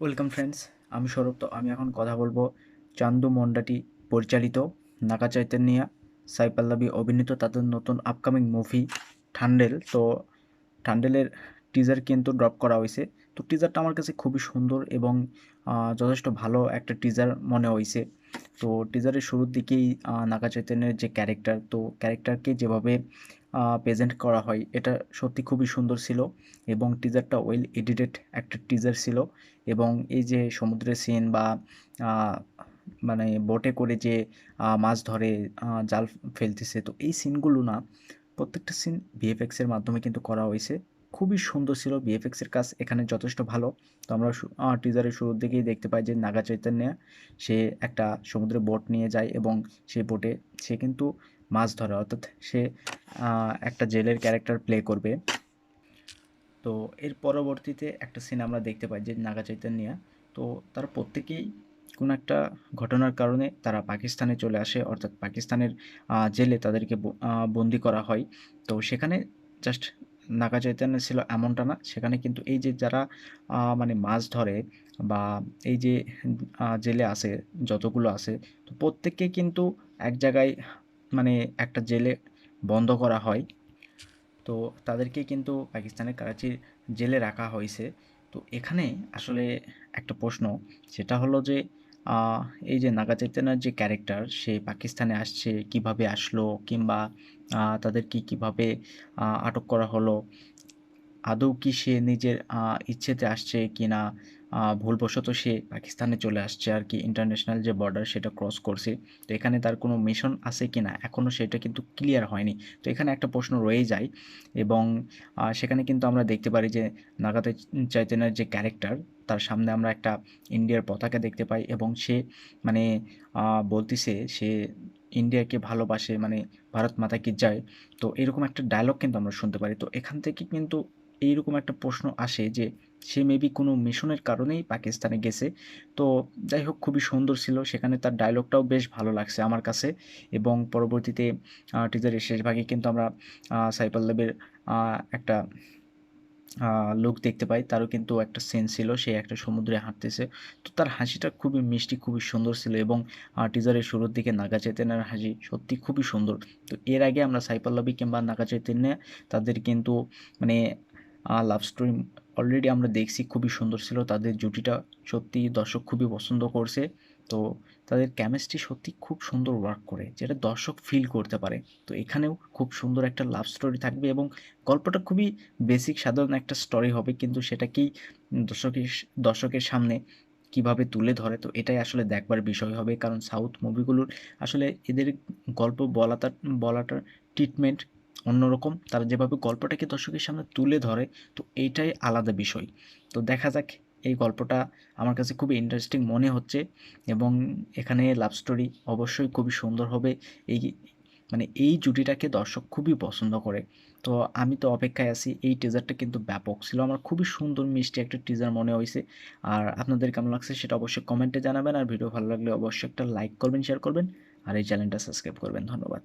Welcome friends, আমি সৌরভ। তো আমি এখন কথা বলবো চান্দু মন্ডাটি পরিচালিত, নাগা চৈতন্যা, সাই পল্লবী অভিনীত তাদের নতুন আপকামিং মুভি ঠান্ডেল। তো ঠান্ডেলের টিজার কিন্তু ড্রপ করা হয়েছে। তো টিজারটা আমার কাছে খুবই সুন্দর এবং যথেষ্ট ভালো একটা টিজার মনে হয়েছে। তো টিজারের শুরুর দিকেই নাগা চৈতন্যের যে ক্যারেক্টার, তো ক্যারেক্টারকে যেভাবে প্রেজেন্ট করা হয় এটা সত্যি খুবই সুন্দর ছিল এবং টিজারটা ওয়েল এডিটেড একটা টিজার ছিল। এবং এই যে সমুদ্রের সিন বা আহ, মানে বোটে করে যে মাছ ধরে জাল ফেলতেছে, তো এই সিনগুলো না, প্রত্যেকটা সিন ভিএফএক্সের মাধ্যমে কিন্তু করা হয়েছে। খুবই সুন্দর ছিল, ভিএফএক্সের কাজ এখানে যথেষ্ট ভালো। তো আমরা টিজারের শুরুর দিকেই দেখতে পাই যে নাগা চৈতন্য সে একটা সমুদ্রে বোট নিয়ে যায় এবং সেই বোটে সে কিন্তু মাছ ধরে, অর্থাৎ সে একটা জেলের ক্যারেক্টার প্লে করবে। তো এর পরবর্তীতে একটা সিন আমরা দেখতে পাই যে নাগা চৈতন্যা, তো তারা প্রত্যেকেই কোনো একটা ঘটনার কারণে তারা পাকিস্তানে চলে আসে, অর্থাৎ পাকিস্তানের জেলে তাদেরকে বন্দি করা হয়। তো সেখানে জাস্ট নাগা চৈতন্য ছিল এমনটা না, সেখানে কিন্তু এই যে যারা মানে মাছ ধরে বা এই যে জেলে আছে, যতগুলো আছে, তো প্রত্যেককে কিন্তু এক জায়গায় মানে একটা জেলে বন্ধ করা হয়। তো তাদেরকে কিন্তু পাকিস্তানের করাচির জেলে রাখা হয়েছে। তো এখানে আসলে একটা প্রশ্ন, সেটা হলো যে আহ, এই যে নাগা চৈতন্যের যে ক্যারেক্টার, সে পাকিস্তানে আসছে কিভাবে আসলো, কিংবা তাদেরকে কিভাবে আটক করা হলো, আদৌ কি সে নিজের ইচ্ছেতে আসছে কিনা, ভুলবশত সে পাকিস্তানে চলে আসছে আর কি, ইন্টারন্যাশনাল যে বর্ডার সেটা ক্রস করছে। তো এখানে তার কোনো মিশন আছে কিনা এখনও সেটা কিন্তু ক্লিয়ার হয়নি। তো এখানে একটা প্রশ্ন রয়েই যায়। এবং সেখানে কিন্তু আমরা দেখতে পারি যে নাগাতে চৈতন্যের যে ক্যারেক্টার, তার সামনে আমরা একটা ইন্ডিয়ার পতাকা দেখতে পাই এবং সে মানে বলতিছে সে ইন্ডিয়াকে ভালোবাসে, মানে ভারত মাতা কি জয়। তো এরকম একটা ডায়লগ কিন্তু আমরা শুনতে পারি। তো এখান থেকে কিন্তু এইরকম একটা প্রশ্ন আসে যে সে মেবি কোনো মিশনের কারণেই পাকিস্তানে গেছে। তো যাই হোক, খুবই সুন্দর ছিল, সেখানে তার ডায়লগটাও বেশ ভালো লাগছে আমার কাছে। এবং পরবর্তীতে টিজারের শেষ ভাগে কিন্তু আমরা সাই পল্লবের একটা লোক দেখতে পাই, তারও কিন্তু একটা সেন্স ছিল, সে একটা সমুদ্রে হাঁটতেছে। তো তার হাসিটা খুবই মিষ্টি, খুবই সুন্দর ছিল। এবং টিজারের শুরুর দিকে নাগা চৈতন্যের হাসি সত্যি খুবই সুন্দর। তো এর আগে আমরা সাই পল্লবী কিংবা নাগা চৈতন্য তাদের কিন্তু মানে লাভ স্টোরি অলরেডি আমরা দেখছি, খুবই সুন্দর ছিল তাদের জুটিটা, সত্যি দর্শক খুবই পছন্দ করছে। তো তাদের কেমিস্ট্রি সত্যি খুব সুন্দর ওয়ার্ক করে, যেটা দর্শক ফিল করতে পারে। তো এখানেও খুব সুন্দর একটা লাভ স্টোরি থাকবে এবং গল্পটা খুবই বেসিক সাধারণ একটা স্টোরি হবে, কিন্তু সেটাকেই দর্শকের দর্শকের সামনে কিভাবে তুলে ধরে, তো এটাই আসলে দেখবার বিষয় হবে। কারণ সাউথ মুভিগুলোর আসলে এদের গল্প বলাটার ট্রিটমেন্ট অন্যরকম, তারা যেভাবে গল্পটাকে দর্শকের সামনে তুলে ধরে, তো এইটাই আলাদা বিষয়। তো দেখা যাক, এই গল্পটা আমার কাছে খুবই ইন্টারেস্টিং মনে হচ্ছে। এবং এখানে লাভ স্টোরি অবশ্যই খুবই সুন্দর হবে। এই মানে এই জুটিটাকে দর্শক খুবই পছন্দ করে। তো আমি তো অপেক্ষায় আছি। এই টিজারটা কিন্তু ব্যাপক ছিল, আমার খুবই সুন্দর মিষ্টি একটা টিজার মনে হয়েছে। আর আপনাদের কেমন লাগছে সেটা অবশ্যই কমেন্টে জানাবেন। আর ভিডিও ভালো লাগলে অবশ্যই একটা লাইক করবেন, শেয়ার করবেন, আর এই চ্যানেলটা সাবস্ক্রাইব করবেন। ধন্যবাদ।